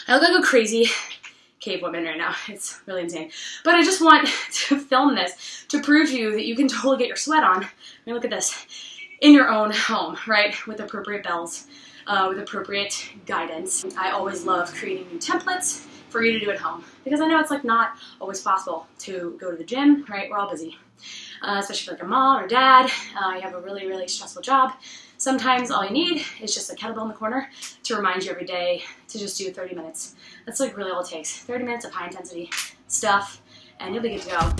I look like a crazy cave woman right now. It's really insane. But I just want to film this to prove to you that you can totally get your sweat on. I mean, look at this. In your own home, right? With appropriate bells, with appropriate guidance. I always love creating new templates for you to do at home because I know it's like not always possible to go to the gym, right? We're all busy. Especially for like a mom or dad, you have a really, really stressful job. Sometimes all you need is just a kettlebell in the corner to remind you every day to just do 30 minutes. That's like really all it takes. 30 minutes of high intensity stuff and you'll be good to go.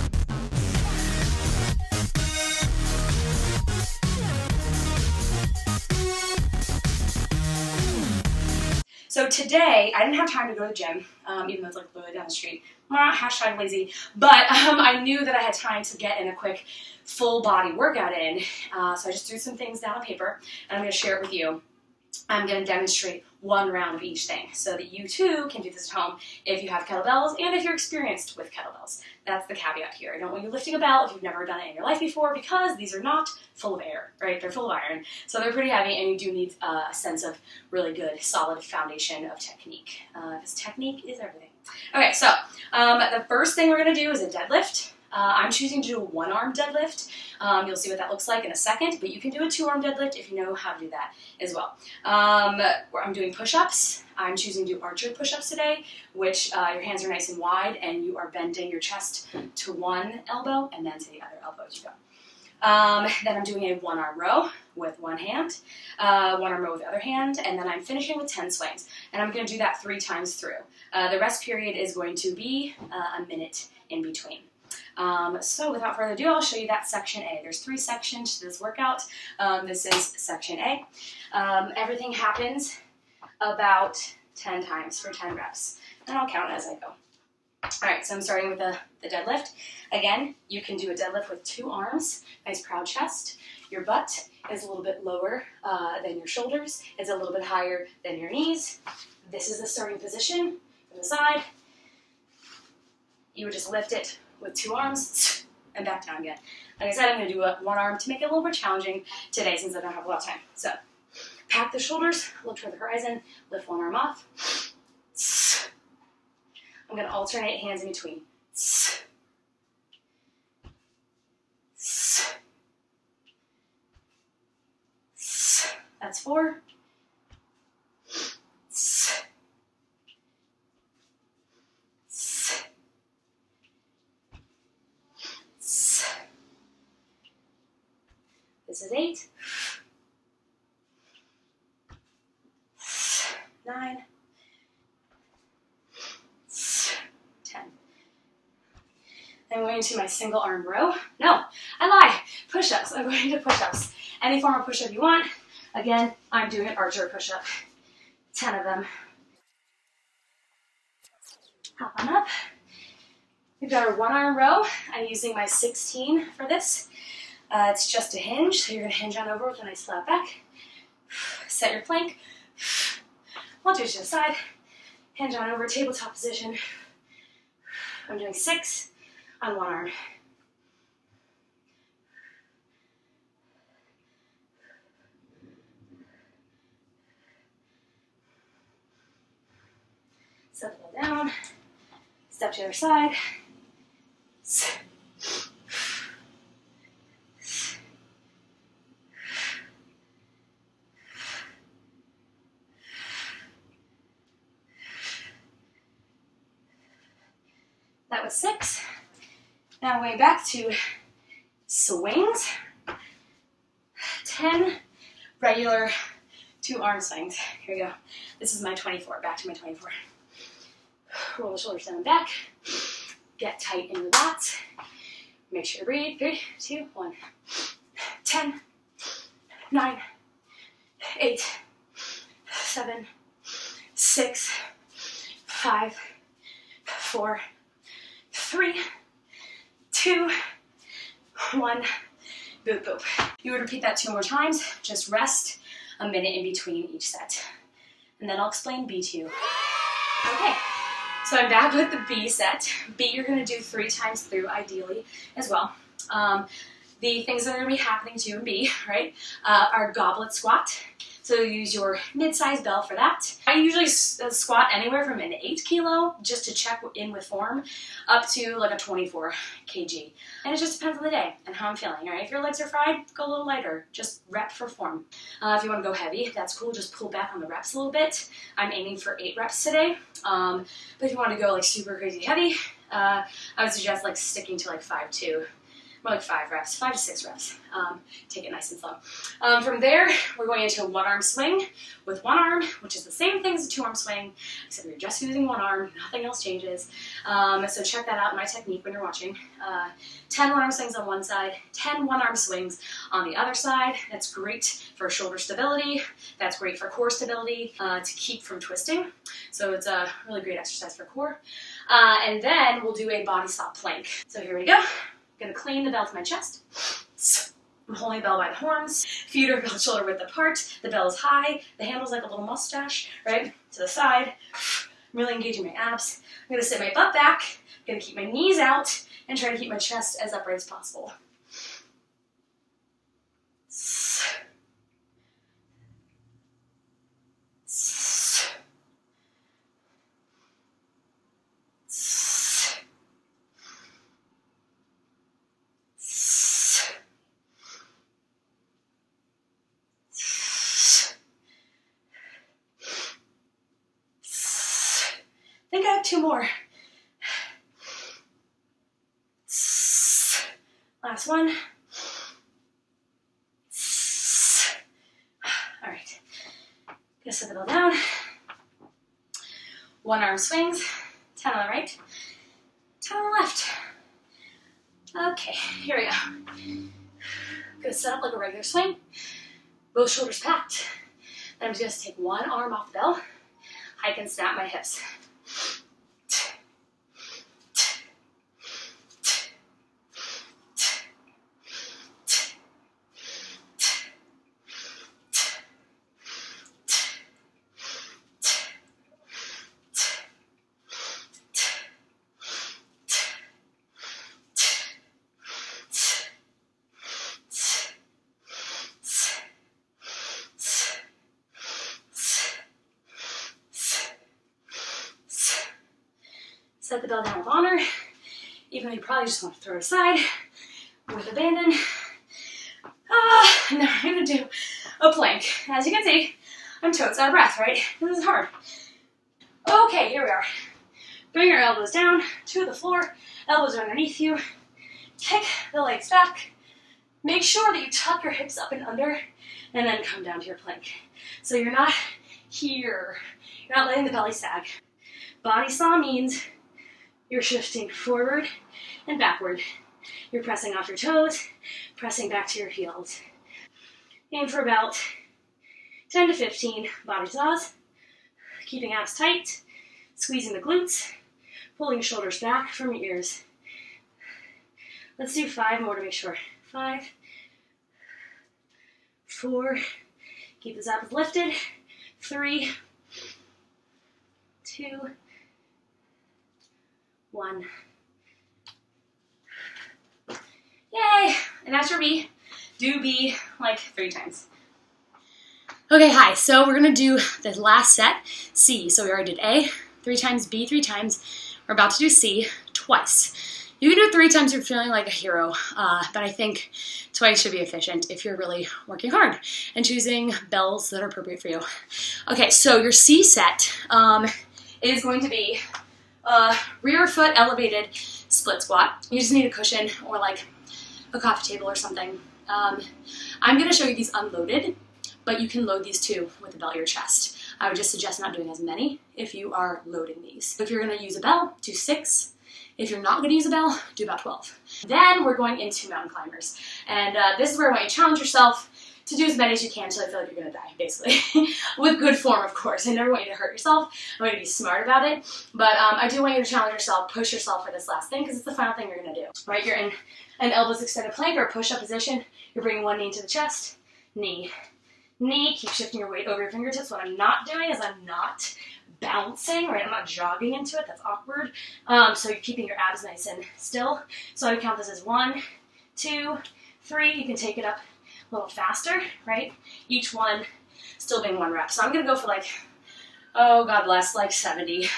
So today, I didn't have time to go to the gym, even though it's like literally down the street. Hashtag lazy. But I knew that I had time to get in a quick full body workout in. So I just threw some things down on paper and I'm going to share it with you. I'm going to demonstrate one round of each thing so that you too can do this at home if you have kettlebells and if you're experienced with kettlebells. That's the caveat here. I don't want you lifting a bell if you've never done it in your life before because these are not full of air, right? They're full of iron. So they're pretty heavy and you do need a sense of really good, solid foundation of technique because technique is everything. Okay, so the first thing we're going to do is a deadlift. I'm choosing to do a one-arm deadlift. You'll see what that looks like in a second, but you can do a two-arm deadlift if you know how to do that as well. I'm doing push-ups. I'm choosing to do archer push-ups today, which your hands are nice and wide and you are bending your chest to one elbow and then to the other elbow as you go. Then I'm doing a one-arm row with one hand, one-arm row with the other hand, and then I'm finishing with 10 swings. And I'm going to do that 3 times through. The rest period is going to be a minute in between. So without further ado, I'll show you that section A. There's 3 sections to this workout. This is section A. Everything happens about 10 times for 10 reps. And I'll count as I go. Alright, so I'm starting with the deadlift. Again, you can do a deadlift with 2 arms, nice proud chest. Your butt is a little bit lower than your shoulders. It's a little bit higher than your knees. This is the starting position from the side. You would just lift it with 2 arms and back down again. Like I said, I'm going to do one arm to make it a little more challenging today since I don't have a lot of time. So, pack the shoulders, look toward the horizon, lift one arm off. I'm going to alternate hands in between. That's 4. This is 8. 9. 10. I'm going to my single arm row. No, I lie. Push-ups. I'm going to push-ups. Any form of push-up you want. Again, I'm doing an archer push-up. 10 of them. Hop on up. We've got our one-arm row. I'm using my 16 for this. It's just a hinge, so you're going to hinge on over with a nice flat back. Set your plank. Launch it to the side. Hinge on over, tabletop position. I'm doing 6 on one arm. Set the ball down. Step to the other side. That was 6. Now going back to swings. 10 regular 2 arm swings. Here we go. This is my 24. Back to my 24. Roll the shoulders down and back. Get tight in the lats. Make sure to breathe. 3, 2, 1. 10, 9, 8, 7, 6, 5, 4, 3, 2, 1, boop, boop. You would repeat that 2 more times. Just rest a minute in between each set. And then I'll explain B to you. Okay, so I'm back with the B set. B you're going to do 3 times through, ideally, as well. The things that are going to be happening to you in B, right, are goblet squat. So use your mid-size bell for that. I usually squat anywhere from an 8 kilo, just to check in with form, up to like a 24 kg. And it just depends on the day and how I'm feeling, all right? If your legs are fried, go a little lighter, just rep for form. If you wanna go heavy, that's cool, just pull back on the reps a little bit. I'm aiming for 8 reps today. But if you wanna go like super crazy heavy, I would suggest like sticking to like 5-2. More like 5 reps, 5 to 6 reps. Take it nice and slow. From there, we're going into a 1-arm swing with 1 arm, which is the same thing as a 2-arm swing, except you're just using 1 arm, nothing else changes. So check that out in my technique when you're watching. 10 1-arm swings on one side, 10 1-arm swings on the other side. That's great for shoulder stability. That's great for core stability, to keep from twisting. So it's a really great exercise for core. And then we'll do a body stop plank. So here we go. I'm gonna clean the bell to my chest. I'm holding the bell by the horns. Feet are shoulder width apart. The bell is high. The handle's like a little mustache, right? To the side. I'm really engaging my abs. I'm gonna sit my butt back. I'm gonna keep my knees out and try to keep my chest as upright as possible. I think I have 2 more. Last one. All right. Gonna set the bell down. 1-arm swings. 10 on the right. 10 on the left. Okay, here we go. Gonna set up like a regular swing. Both shoulders packed. Then I'm just gonna take 1 arm off the bell. I can snap my hips. Set the bell down with honor, even though you probably just want to throw it aside with abandon. And now I'm gonna do a plank. As you can see, I'm totes out of breath, right? This is hard. Okay, here we are. Bring your elbows down to the floor, elbows are underneath you. Kick the legs back. Make sure that you tuck your hips up and under, and then come down to your plank. So you're not here. You're not letting the belly sag. Body saw means you're shifting forward and backward. You're pressing off your toes, pressing back to your heels. Aim for about 10 to 15 body saws. Keeping abs tight, squeezing the glutes, pulling your shoulders back from your ears. Let's do 5 more to make sure. 5, 4, keep those abs lifted. 3, 2, 1. Yay! And that's your B. Do B like 3 times. Okay, hi. So we're gonna do the last set, C. So we already did A 3 times, B 3 times. We're about to do C twice. You can do it 3 times if you're feeling like a hero, but I think twice should be efficient if you're really working hard and choosing bells that are appropriate for you. Okay, so your C set is going to be rear foot elevated split squat. You just need a cushion or like a coffee table or something. I'm going to show you these unloaded, but you can load these too with a bell to your chest. I would just suggest not doing as many if you are loading these. If you're going to use a bell, do 6. If you're not going to use a bell, do about 12. Then we're going into mountain climbers. And this is where I want you to challenge yourself to do as many as you can until I feel like you're going to die, basically. With good form, of course. I never want you to hurt yourself. I want you to be smart about it. But I do want you to challenge yourself, push yourself for this last thing, because it's the final thing you're going to do. Right? You're in an elbows extended plank or a push-up position. You're bringing one knee to the chest, knee. Knee, keep shifting your weight over your fingertips. What I'm not doing is I'm not bouncing, right? I'm not jogging into it. That's awkward. So you're keeping your abs nice and still. So I would count this as 1, 2, 3. You can take it up a little faster, right? Each one still being 1 rep. So I'm gonna go for like, oh, God bless, like 70.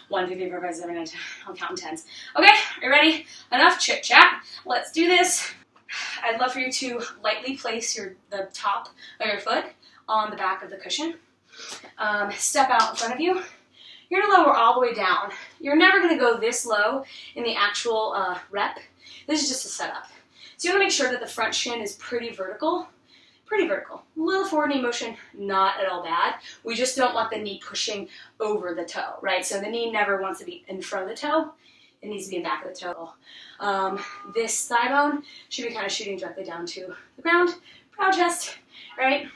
1, 2, 3, 4, 5, 7, 8, 10. I'll count in tens. Okay, are you ready? Enough chit chat. Let's do this. I'd love for you to lightly place the top of your foot on the back of the cushion. Step out in front of you. You're gonna lower all the way down. You're never gonna go this low in the actual rep. This is just a setup. So you wanna make sure that the front shin is pretty vertical. Pretty vertical. A little forward knee motion, not at all bad. We just don't want the knee pushing over the toe, right? So the knee never wants to be in front of the toe. It needs to be in back of the toe. This thigh bone should be kind of shooting directly down to the ground. Proud chest, right?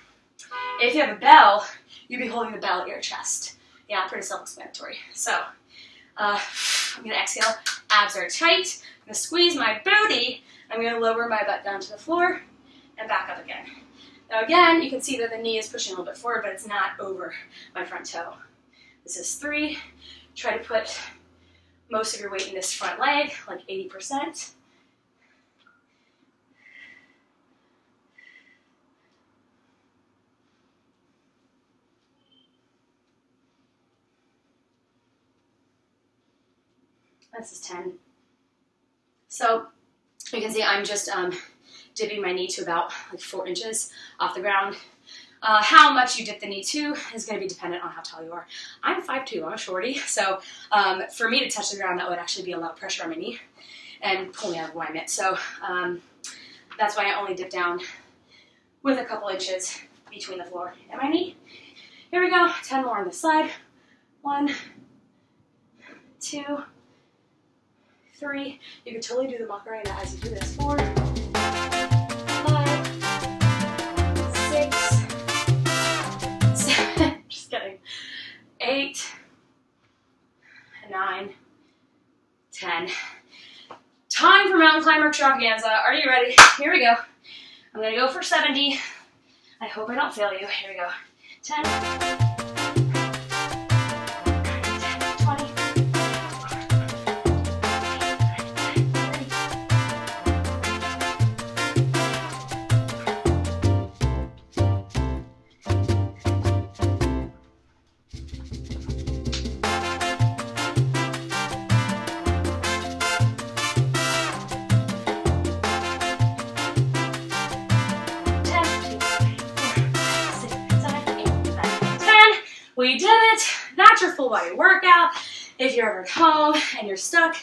If you have a bell, you'd be holding the bell at your chest. Yeah, pretty self-explanatory. So I'm gonna exhale, abs are tight. I'm gonna squeeze my booty. I'm gonna lower my butt down to the floor and back up again. Now again, you can see that the knee is pushing a little bit forward, but it's not over my front toe. This is 3. Try to put most of your weight in this front leg, like 80%. This is 10. So you can see I'm just dipping my knee to about like 4 inches off the ground. How much you dip the knee to is going to be dependent on how tall you are. I'm 5'2", I'm a shorty, so for me to touch the ground, that would actually be a lot of pressure on my knee and pull me out of alignment. So that's why I only dip down with a couple inches between the floor and my knee. Here we go, 10 more on this side. 1, 2, 3. You can totally do the Macarena as you do this. 4, 5, 6, 7, just kidding. 8, 9, 10. Time for mountain climber extravaganza. Are you ready? Here we go. I'm gonna go for 70. I hope I don't fail you. Here we go. 10. 10. We did it. That's your full body workout. If you're ever at home and you're stuck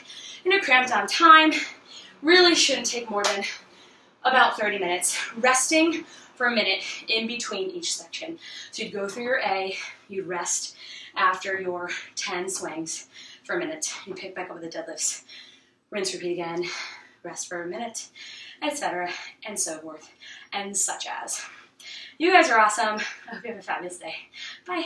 and you're cramped on time, really shouldn't take more than about 30 minutes. Resting for a minute in between each section. So you'd go through your A, you'd rest after your 10 swings for a minute. You pick back up with the deadlifts. Rinse, repeat again, rest for a minute, etc. and so forth and such as. You guys are awesome. I hope you have a fabulous day. Bye.